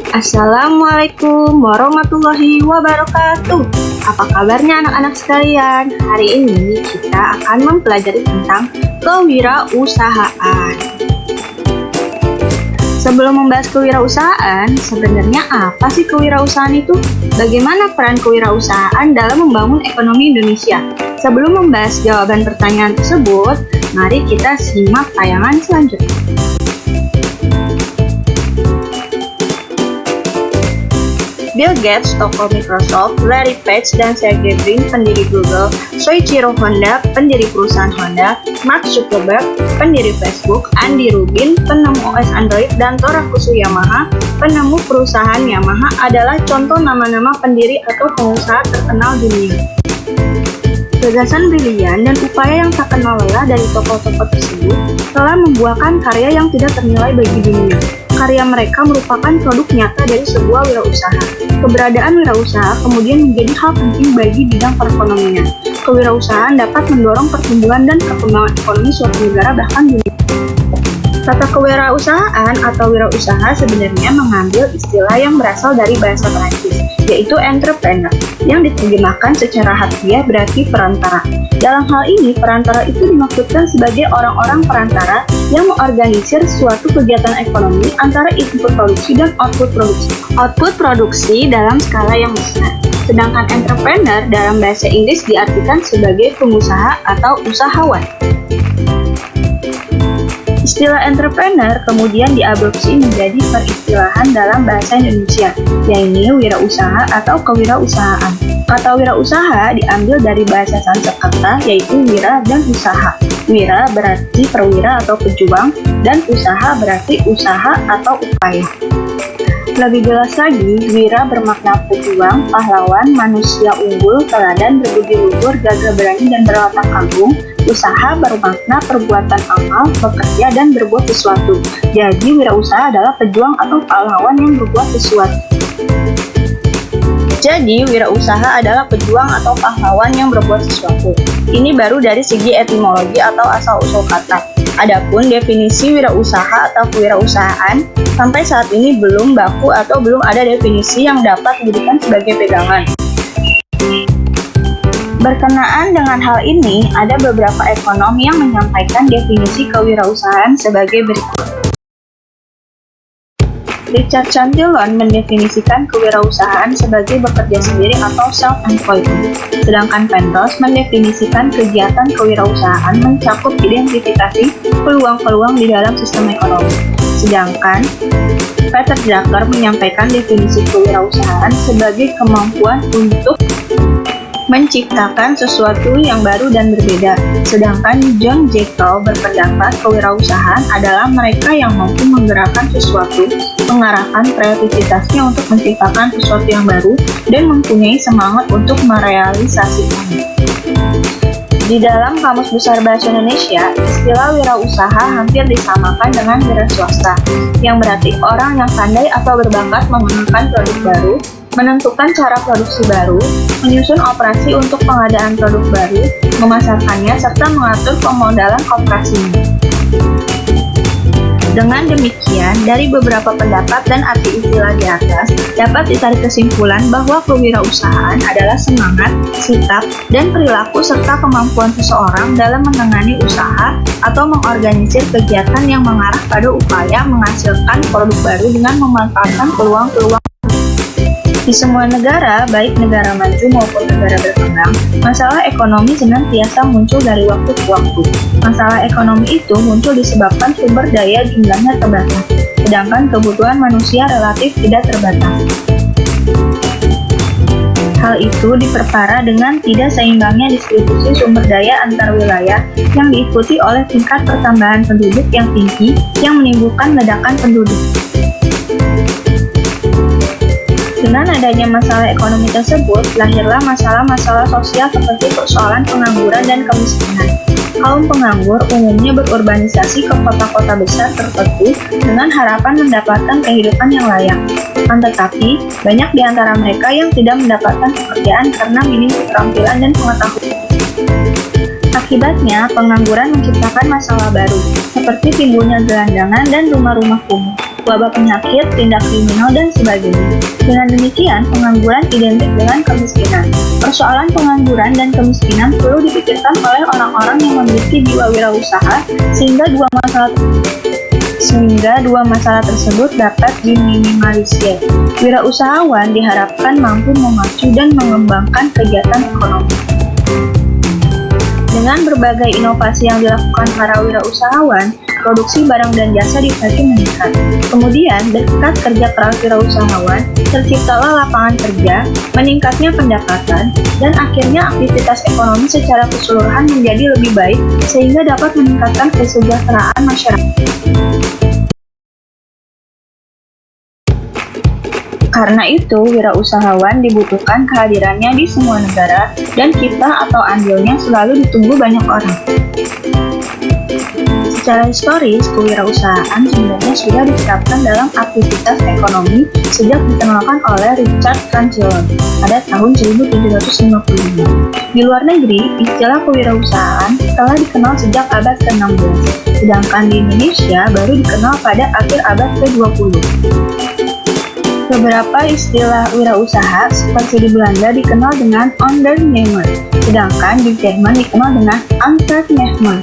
Assalamualaikum warahmatullahi wabarakatuh. Apa kabarnya anak-anak sekalian? Hari ini kita akan mempelajari tentang kewirausahaan. Sebelum membahas kewirausahaan, sebenarnya apa sih kewirausahaan itu? Bagaimana peran kewirausahaan dalam membangun ekonomi Indonesia? Sebelum membahas jawaban pertanyaan tersebut, mari kita simak tayangan selanjutnya. Bill Gates, tokoh Microsoft, Larry Page dan Sergey Brin, pendiri Google, Soichiro Honda, pendiri perusahaan Honda, Mark Zuckerberg, pendiri Facebook, Andy Rubin, penemu OS Android, dan Torakusu Yamaha, penemu perusahaan Yamaha adalah contoh nama-nama pendiri atau pengusaha terkenal dunia. Gagasan brilian dan upaya yang tak kenal lelah dari tokoh-tokoh tersebut telah membuahkan karya yang tidak ternilai bagi dunia. Karya mereka merupakan produk nyata dari sebuah wirausaha. Keberadaan wirausaha kemudian menjadi hal penting bagi bidang perekonomian. Kewirausahaan dapat mendorong pertumbuhan dan perkembangan ekonomi suatu negara bahkan dunia. Kata kewirausahaan atau wirausaha sebenarnya mengambil istilah yang berasal dari bahasa Perancis, yaitu entrepreneur, yang diterjemahkan secara harfiah berarti perantara. Dalam hal ini, perantara itu dimaksudkan sebagai orang-orang perantara yang mengorganisir suatu kegiatan ekonomi antara input produksi dan output produksi. Output produksi dalam skala yang besar. Sedangkan entrepreneur dalam bahasa Inggris diartikan sebagai pengusaha atau usahawan. Istilah entrepreneur kemudian diadopsi menjadi peristilahan dalam bahasa Indonesia, yaitu wirausaha atau kewirausahaan. Kata wirausaha diambil dari bahasa Sanskerta, yaitu wira dan usaha. Wira berarti perwira atau pejuang, dan usaha berarti usaha atau upaya. Lebih jelas lagi, wira bermakna pejuang, pahlawan, manusia unggul, teladan, berbudi luhur, gagah berani, dan berwatak agung. Usaha bermakna perbuatan amal, bekerja, dan berbuat sesuatu. Jadi, wirausaha adalah pejuang atau pahlawan yang berbuat sesuatu. Jadi, wirausaha adalah pejuang atau pahlawan yang berbuat sesuatu. Ini baru dari segi etimologi atau asal-usul kata. Adapun definisi wirausaha atau kewirausahaan, sampai saat ini belum baku atau belum ada definisi yang dapat dijadikan sebagai pegangan. Berkenaan dengan hal ini, ada beberapa ekonom yang menyampaikan definisi kewirausahaan sebagai berikut. Richard Cantillon mendefinisikan kewirausahaan sebagai bekerja sendiri atau self-employment. Sedangkan Penrose mendefinisikan kegiatan kewirausahaan mencakup identifikasi peluang-peluang di dalam sistem ekonomi. Sedangkan Peter Drucker menyampaikan definisi kewirausahaan sebagai kemampuan untuk menciptakan sesuatu yang baru dan berbeda. Sedangkan John Jekyll berpendapat kewirausahaan adalah mereka yang mampu menggerakkan sesuatu, mengarahkan kreativitasnya untuk menciptakan sesuatu yang baru, dan mempunyai semangat untuk merealisasikannya. Di dalam Kamus Besar Bahasa Indonesia, istilah wirausaha hampir disamakan dengan wira swasta, yang berarti orang yang pandai atau berbakat menggunakan produk baru, menentukan cara produksi baru, menyusun operasi untuk pengadaan produk baru, memasarkannya, serta mengatur pemodalan operasinya. Dengan demikian, dari beberapa pendapat dan arti istilah di atas, dapat ditarik kesimpulan bahwa kewirausahaan adalah semangat, sikap, dan perilaku serta kemampuan seseorang dalam menangani usaha atau mengorganisir kegiatan yang mengarah pada upaya menghasilkan produk baru dengan memanfaatkan peluang-peluang. Di semua negara, baik negara maju maupun negara berkembang, masalah ekonomi senantiasa muncul dari waktu ke waktu. Masalah ekonomi itu muncul disebabkan sumber daya jumlahnya terbatas, sedangkan kebutuhan manusia relatif tidak terbatas. Hal itu diperparah dengan tidak seimbangnya distribusi sumber daya antar wilayah yang diikuti oleh tingkat pertambahan penduduk yang tinggi yang menimbulkan ledakan penduduk. Dengan adanya masalah ekonomi tersebut, lahirlah masalah-masalah sosial seperti persoalan pengangguran dan kemiskinan. Kaum penganggur umumnya berurbanisasi ke kota-kota besar tertentu dengan harapan mendapatkan kehidupan yang layak. Tetapi, banyak di antara mereka yang tidak mendapatkan pekerjaan karena minim keterampilan dan pengetahuan. Akibatnya, pengangguran menciptakan masalah baru, seperti timbulnya gelandangan dan rumah-rumah kumuh. wabah penyakit, tindak kriminal, dan sebagainya. Dengan demikian, pengangguran identik dengan kemiskinan. Persoalan pengangguran dan kemiskinan perlu dipikirkan oleh orang-orang yang memiliki jiwa wirausaha sehingga dua masalah tersebut dapat diminimalisir. Wirausahawan diharapkan mampu memacu dan mengembangkan kegiatan ekonomi. Dengan berbagai inovasi yang dilakukan para wirausahawan, produksi barang dan jasa dipacu meningkat. Kemudian, berkat kerja keras wirausahawan, terciptalah lapangan kerja, meningkatnya pendapatan, dan akhirnya aktivitas ekonomi secara keseluruhan menjadi lebih baik sehingga dapat meningkatkan kesejahteraan masyarakat. Karena itu, wirausahawan dibutuhkan kehadirannya di semua negara dan kiprah atau andilnya selalu ditunggu banyak orang. Secara historis, kewirausahaan sebenarnya sudah diterapkan dalam aktivitas ekonomi sejak dikenalkan oleh Richard Cantillon pada tahun 1755. Di luar negeri, istilah kewirausahaan telah dikenal sejak abad ke-16, sedangkan di Indonesia baru dikenal pada akhir abad ke-20. Beberapa istilah wirausaha seperti di Belanda dikenal dengan Ondernemer, sedangkan di Jerman dikenal dengan Unternehmer.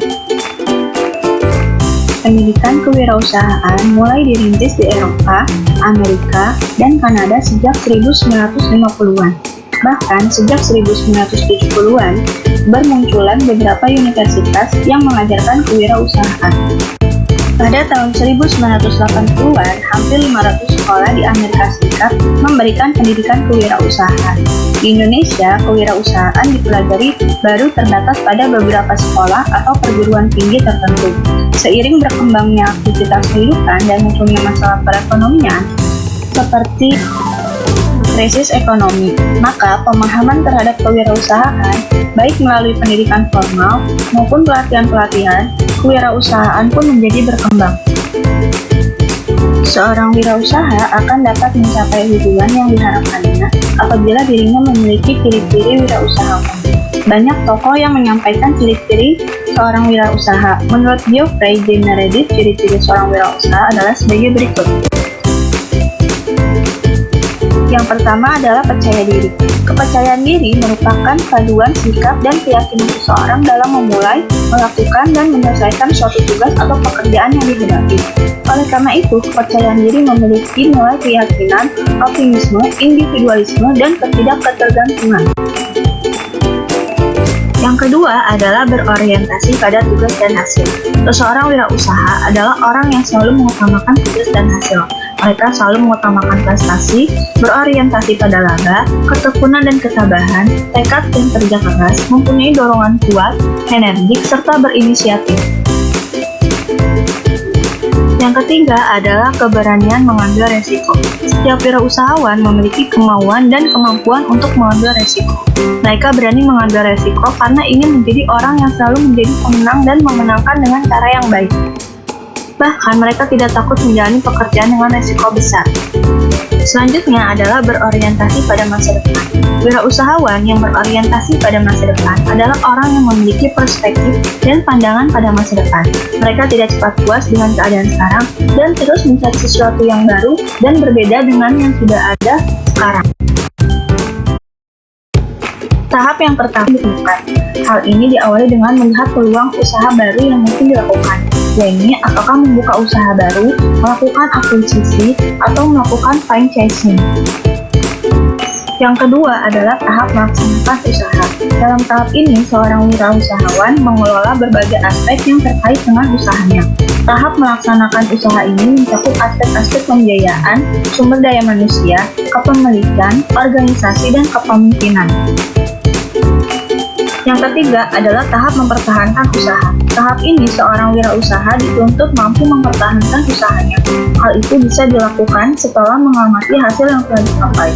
Pendidikan kewirausahaan mulai dirintis di Eropa, Amerika, dan Kanada sejak 1950-an. Bahkan sejak 1970-an, bermunculan beberapa universitas yang mengajarkan kewirausahaan. Pada tahun 1980-an, hampir 500 sekolah di Amerika Serikat memberikan pendidikan kewirausahaan. Di Indonesia, kewirausahaan dipelajari baru terbatas pada beberapa sekolah atau perguruan tinggi tertentu. Seiring berkembangnya aktivitas kehidupan dan munculnya masalah perekonomian, seperti krisis ekonomi, maka pemahaman terhadap kewirausahaan, baik melalui pendidikan formal maupun pelatihan-pelatihan, kewirausahaan pun menjadi berkembang. Seorang wirausaha akan dapat mencapai tujuan yang diharapkannya apabila dirinya memiliki ciri-ciri wirausahawan. Banyak tokoh yang menyampaikan ciri-ciri seorang wirausaha. Menurut Geoffrey J. Meredith, ciri-ciri seorang wirausaha adalah sebagai berikut. Yang pertama adalah percaya diri. Kepercayaan diri merupakan paduan sikap dan keyakinan seseorang dalam memulai, melakukan, dan menyelesaikan suatu tugas atau pekerjaan yang dihadapi. Oleh karena itu, kepercayaan diri memiliki nilai keyakinan, optimisme, individualisme, dan ketidakketergantungan. Yang kedua adalah berorientasi pada tugas dan hasil. Seseorang wirausaha adalah orang yang selalu mengutamakan tugas dan hasil. Mereka selalu mengutamakan prestasi, berorientasi pada laba, ketekunan dan ketabahan, tekad dan kerja keras, mempunyai dorongan kuat, energik, serta berinisiatif. Yang ketiga adalah keberanian mengambil resiko. Setiap wirausahawan memiliki kemauan dan kemampuan untuk mengambil resiko. Mereka berani mengambil resiko karena ingin menjadi orang yang selalu menjadi pemenang dan memenangkan dengan cara yang baik. Bahkan mereka tidak takut menjalani pekerjaan dengan resiko besar. Selanjutnya adalah berorientasi pada masa depan. Wirausahawan yang berorientasi pada masa depan adalah orang yang memiliki perspektif dan pandangan pada masa depan. Mereka tidak cepat puas dengan keadaan sekarang dan terus mencari sesuatu yang baru dan berbeda dengan yang sudah ada sekarang. Tahap yang pertama ditemukan. Hal ini diawali dengan melihat peluang usaha baru yang mungkin dilakukan. Yaitu, apakah membuka usaha baru, melakukan akuisisi, atau melakukan franchising. Yang kedua adalah tahap melaksanakan usaha. Dalam tahap ini, seorang wirausahawan mengelola berbagai aspek yang terkait dengan usahanya. Tahap melaksanakan usaha ini mencakup aspek-aspek pembiayaan, sumber daya manusia, kepemilikan, organisasi, dan kepemimpinan. Yang ketiga adalah tahap mempertahankan usaha. Tahap ini seorang wirausaha dituntut mampu mempertahankan usahanya. Hal itu bisa dilakukan setelah mengamati hasil yang telah dicapai,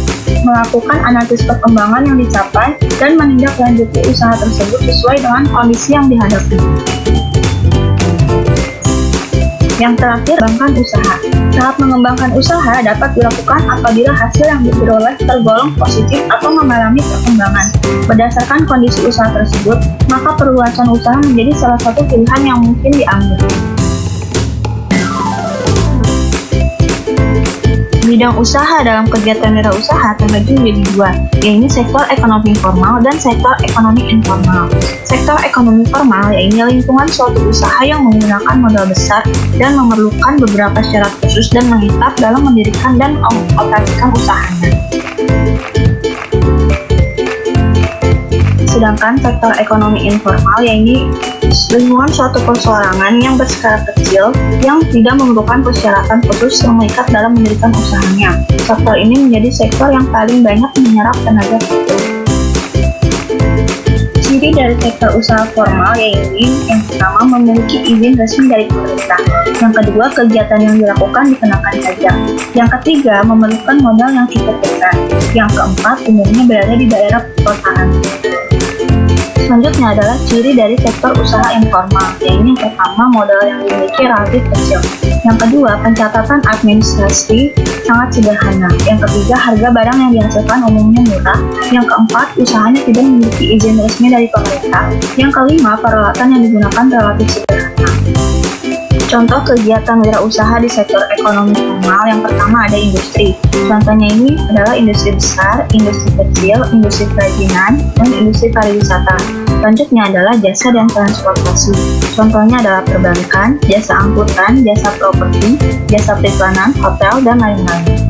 melakukan analisis perkembangan yang dicapai, dan menindaklanjuti usaha tersebut sesuai dengan kondisi yang dihadapi. Yang terakhir, mengembangkan usaha. Tahap mengembangkan usaha dapat dilakukan apabila hasil yang diperoleh tergolong positif atau mengalami perkembangan. Berdasarkan kondisi usaha tersebut, maka perluasan usaha menjadi salah satu pilihan yang mungkin diambil. Bidang usaha dalam kegiatan wirausaha terbagi menjadi dua, yaitu sektor ekonomi formal dan sektor ekonomi informal. Sektor ekonomi formal yaitu lingkungan suatu usaha yang menggunakan modal besar dan memerlukan beberapa syarat khusus dan mengikat dalam mendirikan dan mengoperasikan usahanya. Sedangkan sektor ekonomi informal yaitu lingkungan suatu perseorangan yang berskala kecil yang tidak memerlukan persyaratan khusus yang mengikat dalam mendirikan usahanya. Sektor ini menjadi sektor yang paling banyak menyerap tenaga kerja. Ciri dari sektor usaha formal yaitu yang pertama memiliki izin resmi dari pemerintah. Yang kedua, kegiatan yang dilakukan dikenakan pajak. Yang ketiga, memerlukan modal yang cukup besar. Yang keempat, umumnya berada di daerah perkotaan. Selanjutnya adalah ciri dari sektor usaha informal, yaitu yang pertama modal yang dimiliki relatif kecil. Yang kedua, pencatatan administrasi sangat sederhana. Yang ketiga, harga barang yang dihasilkan umumnya murah. Yang keempat, usahanya tidak memiliki izin resmi dari pemerintah. Yang kelima, peralatan yang digunakan relatif sederhana. Contoh kegiatan wirausaha di sektor ekonomi formal yang pertama ada industri. Contohnya ini adalah industri besar, industri kecil, industri kerajinan, dan industri pariwisata. Selanjutnya adalah jasa dan transportasi. Contohnya adalah perbankan, jasa angkutan, jasa properti, jasa periklanan, hotel, dan lain-lain.